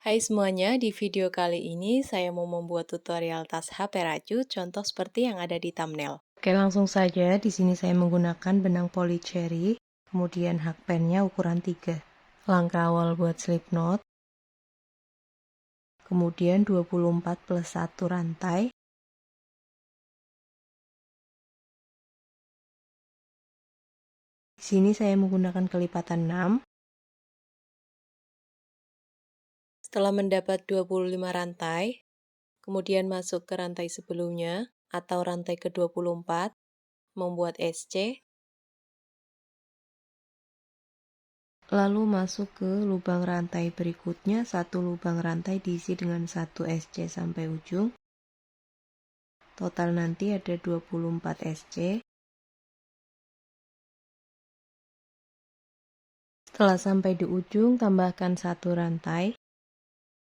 Hai semuanya, di video kali ini saya mau membuat tutorial tas HP Racut, contoh seperti yang ada di thumbnail. Oke, langsung saja. Di sini saya menggunakan benang poli cherry, kemudian hakpennya ukuran 3. Langkah awal buat slip knot, kemudian 24 plus 1 rantai. Di sini saya menggunakan kelipatan 6. Setelah mendapat 25 rantai, kemudian masuk ke rantai sebelumnya atau rantai ke-24, membuat SC, lalu masuk ke lubang rantai berikutnya, satu lubang rantai diisi dengan 1 SC sampai ujung. Total nanti ada 24 SC. Setelah sampai di ujung, tambahkan satu rantai.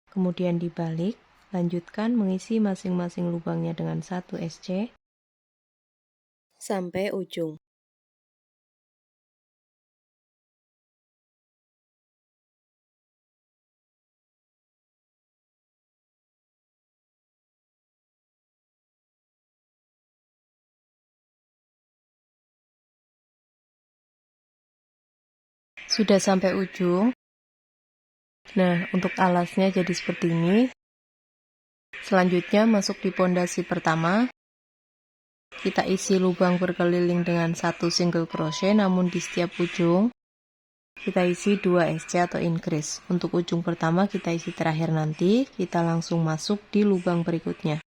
Kemudian dibalik, lanjutkan mengisi masing-masing lubangnya dengan 1 SC sampai ujung. Sudah sampai ujung. Nah, untuk alasnya jadi seperti ini. Selanjutnya masuk di pondasi pertama. Kita isi lubang berkeliling dengan 1 single crochet, namun di setiap ujung kita isi 2 SC atau increase. Untuk ujung pertama kita isi terakhir nanti, kita langsung masuk di lubang berikutnya.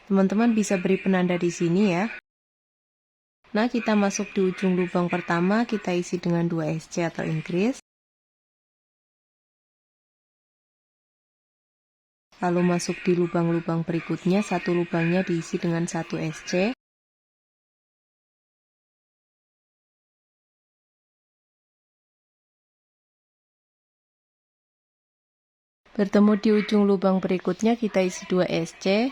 Teman-teman bisa beri penanda di sini ya. Nah, kita masuk di ujung lubang pertama, kita isi dengan 2 SC atau increase. Lalu masuk di lubang-lubang berikutnya, satu lubangnya diisi dengan 1 SC. Bertemu di ujung lubang berikutnya, kita isi 2 SC.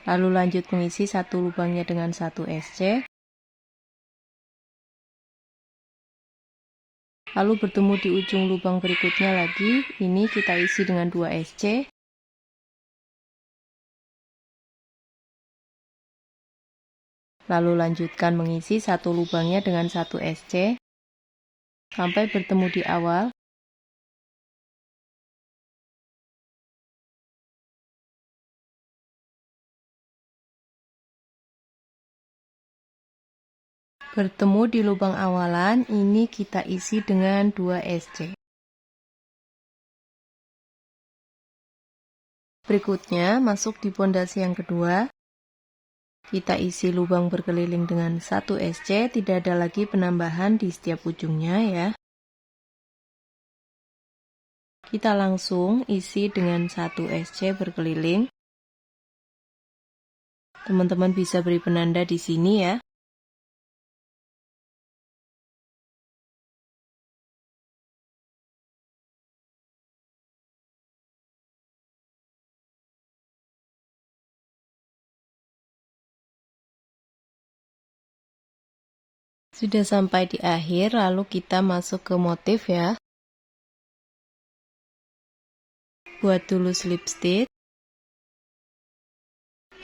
Lalu lanjut mengisi satu lubangnya dengan 1 SC. Lalu bertemu di ujung lubang berikutnya lagi, ini kita isi dengan 2 SC. Lalu lanjutkan mengisi satu lubangnya dengan 1 SC sampai bertemu di awal. Bertemu di lubang awalan, ini kita isi dengan 2 SC. Berikutnya, masuk di pondasi yang kedua. Kita isi lubang berkeliling dengan 1 SC, tidak ada lagi penambahan di setiap ujungnya ya. Kita langsung isi dengan 1 SC berkeliling. Teman-teman bisa beri penanda di sini ya. Sudah sampai di akhir, lalu kita masuk ke motif ya. Buat dulu slip stitch.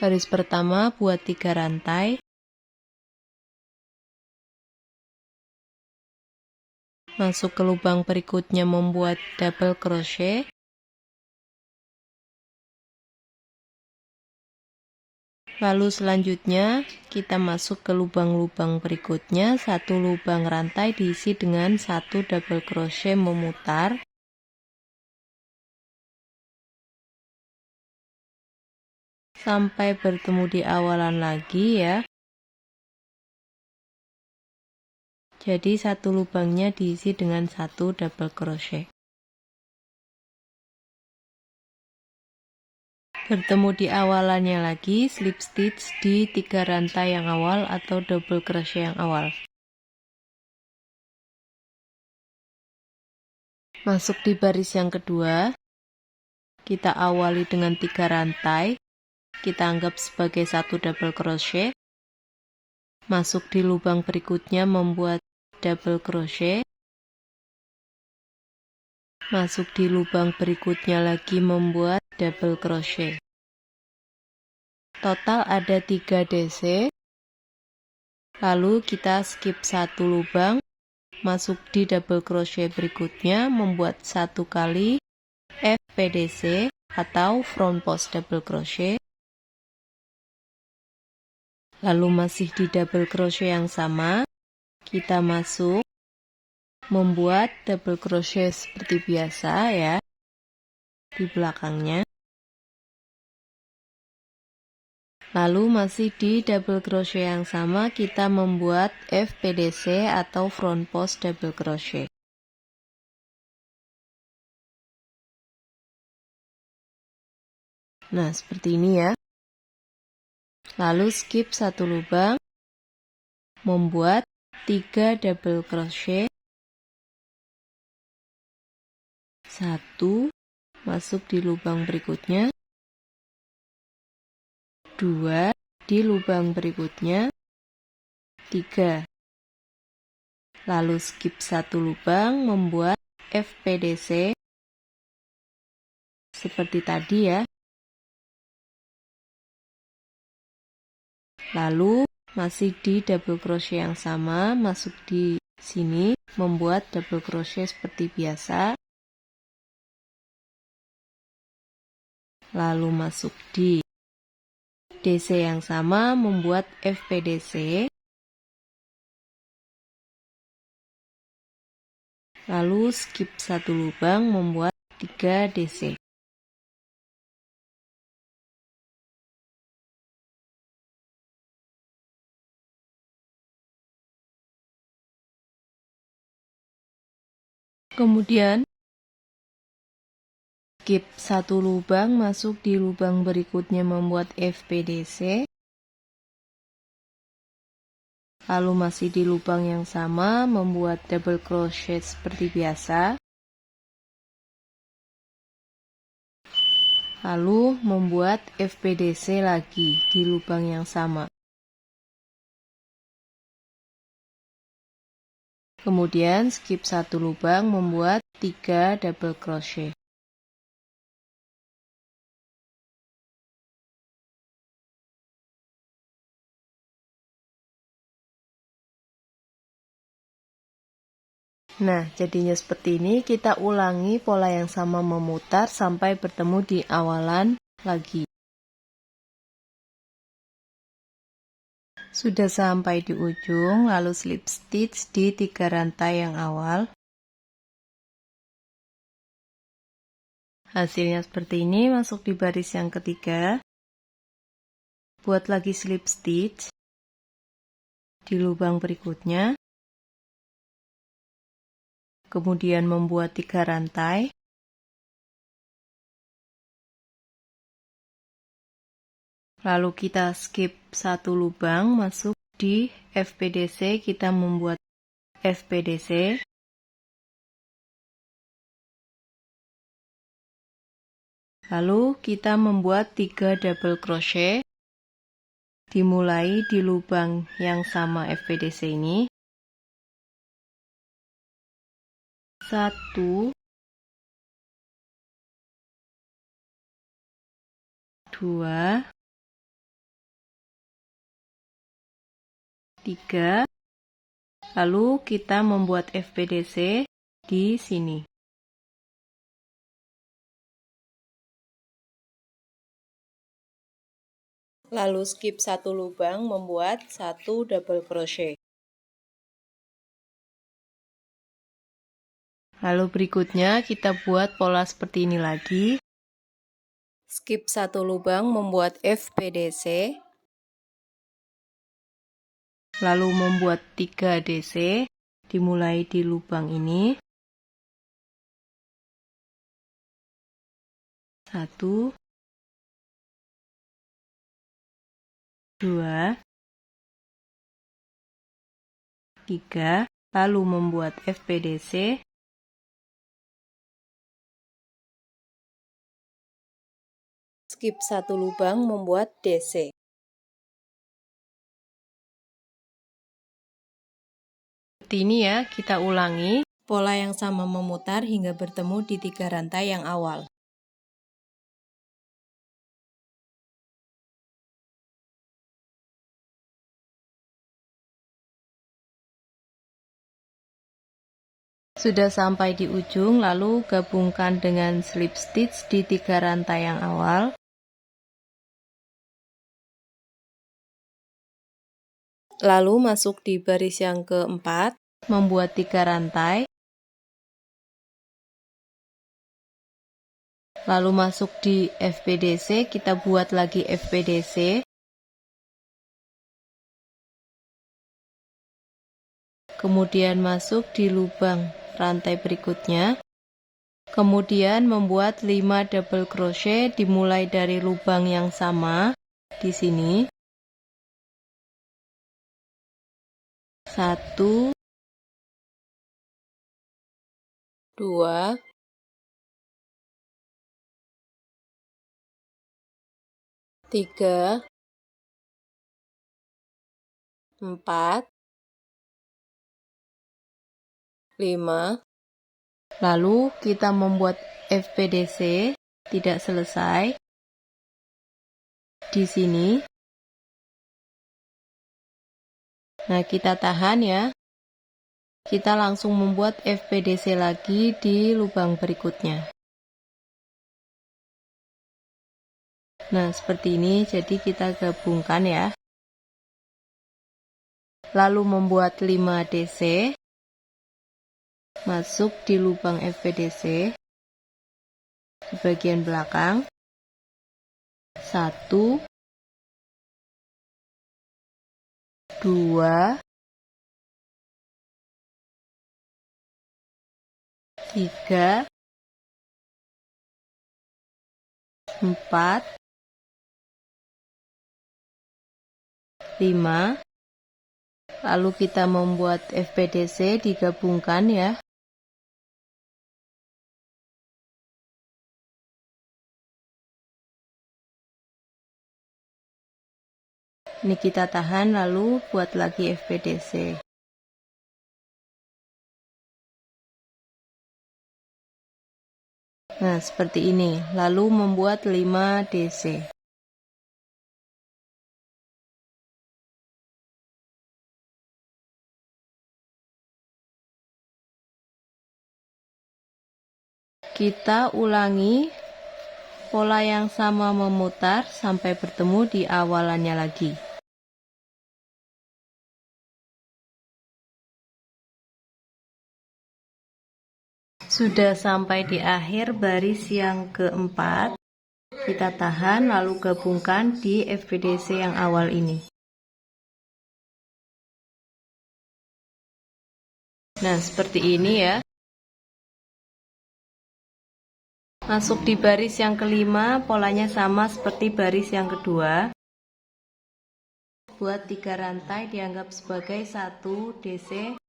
Baris pertama buat 3 rantai. Masuk ke lubang berikutnya membuat double crochet. Lalu selanjutnya kita masuk ke lubang-lubang berikutnya, satu lubang rantai diisi dengan 1 double crochet memutar. Sampai bertemu di awalan lagi ya. Jadi satu lubangnya diisi dengan 1 double crochet. Bertemu di awalannya lagi, slip stitch di 3 rantai yang awal atau double crochet yang awal. Masuk di baris yang kedua, kita awali dengan 3 rantai, kita anggap sebagai 1 double crochet. Masuk di lubang berikutnya membuat double crochet. Masuk di lubang berikutnya lagi membuat double crochet. Total ada 3 DC. Lalu kita skip satu lubang, masuk di double crochet berikutnya membuat 1 kali FPDC atau front post double crochet. Lalu masih di double crochet yang sama, kita masuk membuat double crochet seperti biasa ya di belakangnya. Lalu masih di double crochet yang sama, kita membuat FPDC atau front post double crochet. Nah, seperti ini ya. Lalu skip satu lubang, membuat 3 double crochet. 1, masuk di lubang berikutnya. 2, di lubang berikutnya. 3. Lalu skip satu lubang, membuat FPDC seperti tadi ya. Lalu masih di double crochet yang sama, masuk di sini membuat double crochet seperti biasa. Lalu masuk di DC yang sama, membuat FPDC. Lalu skip satu lubang, membuat 3 DC. Kemudian skip satu lubang, masuk di lubang berikutnya membuat FPDC. Lalu masih di lubang yang sama membuat double crochet seperti biasa. Lalu membuat FPDC lagi di lubang yang sama. Kemudian skip satu lubang, membuat 3 double crochet. Nah, jadinya seperti ini. Kita ulangi pola yang sama memutar sampai bertemu di awalan lagi. Sudah sampai di ujung, lalu slip stitch di 3 rantai yang awal. Hasilnya seperti ini, masuk di baris yang ketiga. Buat lagi slip stitch di lubang berikutnya. Kemudian membuat 3 rantai. Lalu kita skip satu lubang, masuk di FPDC, kita membuat FPDC. Lalu kita membuat 3 double crochet. Dimulai di lubang yang sama FPDC ini. 1, 2, 3. Lalu kita membuat FPDC di sini. Lalu skip satu lubang, membuat 1 double crochet. Lalu berikutnya kita buat pola seperti ini lagi. Skip satu lubang, membuat FPDC. Lalu membuat 3 DC, dimulai di lubang ini. 1, 2, 3, lalu membuat FPDC. Skip satu lubang, membuat DC. Seperti ini ya, kita ulangi. Pola yang sama memutar hingga bertemu di 3 rantai yang awal. Sudah sampai di ujung, lalu gabungkan dengan slip stitch di 3 rantai yang awal. Lalu masuk di baris yang keempat, membuat 3 rantai. Lalu masuk di FPDC, kita buat lagi FPDC. Kemudian masuk di lubang rantai berikutnya. Kemudian membuat 5 double crochet dimulai dari lubang yang sama di sini. 1 2 3 4 5. Lalu kita membuat FPDC tidak selesai di sini. Nah, kita tahan ya. Kita langsung membuat FPDC lagi di lubang berikutnya. Nah, seperti ini, jadi kita gabungkan ya. Lalu membuat 5 DC. Masuk di lubang FPDC di bagian belakang. 1 2 3 4 5. Lalu kita membuat FPDC digabungkan ya. Ini kita tahan lalu buat lagi FPDC. Nah, seperti ini. Lalu membuat 5 DC. Kita ulangi pola yang sama memutar sampai bertemu di awalannya lagi. Sudah sampai di akhir baris yang keempat. Kita tahan lalu gabungkan di FPDC yang awal ini. Nah, seperti ini ya. Masuk di baris yang kelima, polanya sama seperti baris yang kedua. Buat 3 rantai dianggap sebagai 1 DC.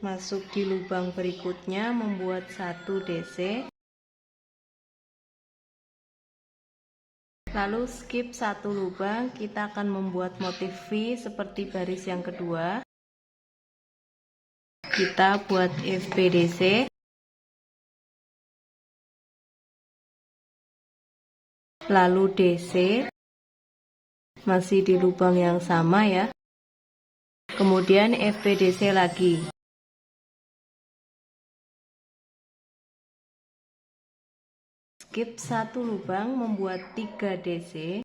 Masuk di lubang berikutnya membuat 1 DC. Lalu skip 1 lubang, kita akan membuat motif V seperti baris yang kedua. Kita buat FPDC. Lalu DC. Masih di lubang yang sama ya. Kemudian FPDC lagi. Skip 1 lubang membuat 3 DC.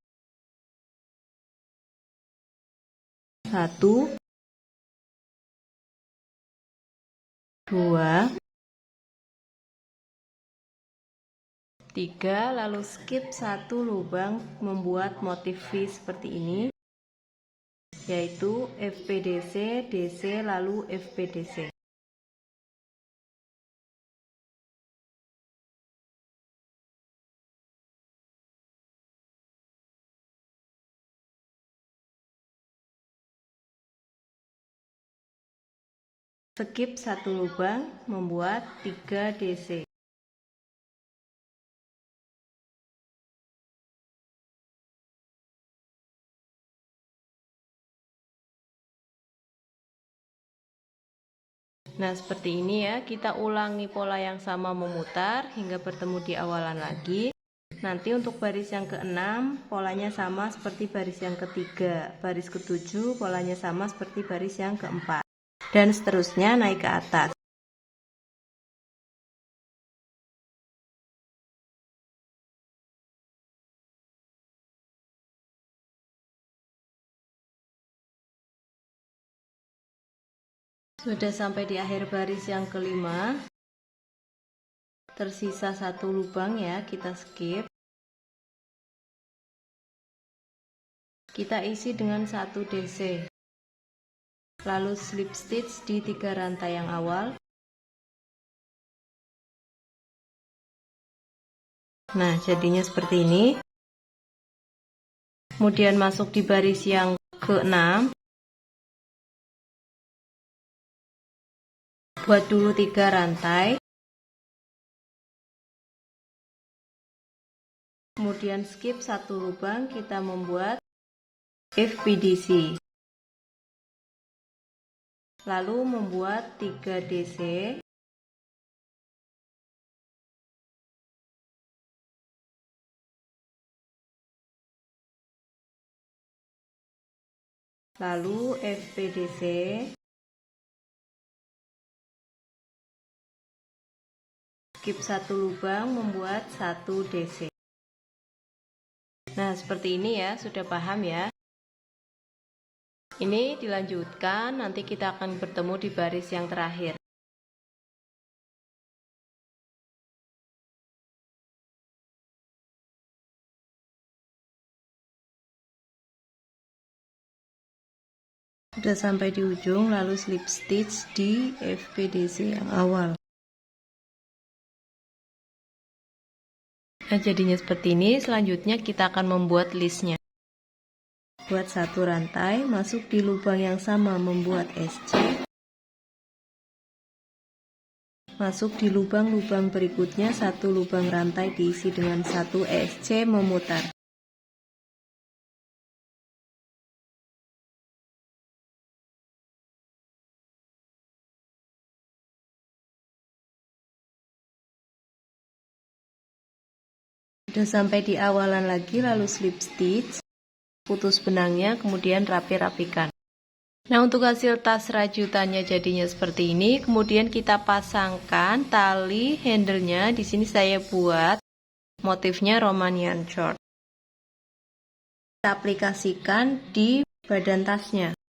1 2 3, lalu skip 1 lubang membuat motif V seperti ini, yaitu FPDC, DC, lalu FPDC. Skip 1 lubang membuat 3 DC. Nah, seperti ini ya, kita ulangi pola yang sama memutar hingga bertemu di awalan lagi. Nanti untuk baris yang ke-6 polanya sama seperti baris yang ke-3, baris ke-7 polanya sama seperti baris yang ke-4, dan seterusnya naik ke atas. Sudah sampai di akhir baris yang ke-5, tersisa satu lubang ya, kita skip. Kita isi dengan 1 DC, lalu slip stitch di 3 rantai yang awal. Nah, jadinya seperti ini. Kemudian masuk di baris yang ke-6, buat dulu 3 rantai, kemudian skip satu lubang, kita membuat FPDC, lalu membuat 3 DC, lalu FPDC, skip satu lubang, membuat 1 DC. Nah, seperti ini ya, sudah paham ya. Ini dilanjutkan, nanti kita akan bertemu di baris yang terakhir. Sudah sampai di ujung, lalu slip stitch di FPDC yang awal. Nah, jadinya seperti ini. Selanjutnya kita akan membuat listnya. Buat satu rantai, masuk di lubang yang sama, membuat SC. Masuk di lubang-lubang berikutnya, satu lubang rantai diisi dengan 1 SC, memutar. Sudah sampai di awalan lagi, lalu slip stitch, putus benangnya, kemudian rapi-rapikan. Nah, untuk hasil tas rajutannya jadinya seperti ini. Kemudian kita pasangkan tali handle-nya. Di sini saya buat motifnya Romanian short. Kita aplikasikan di badan tasnya.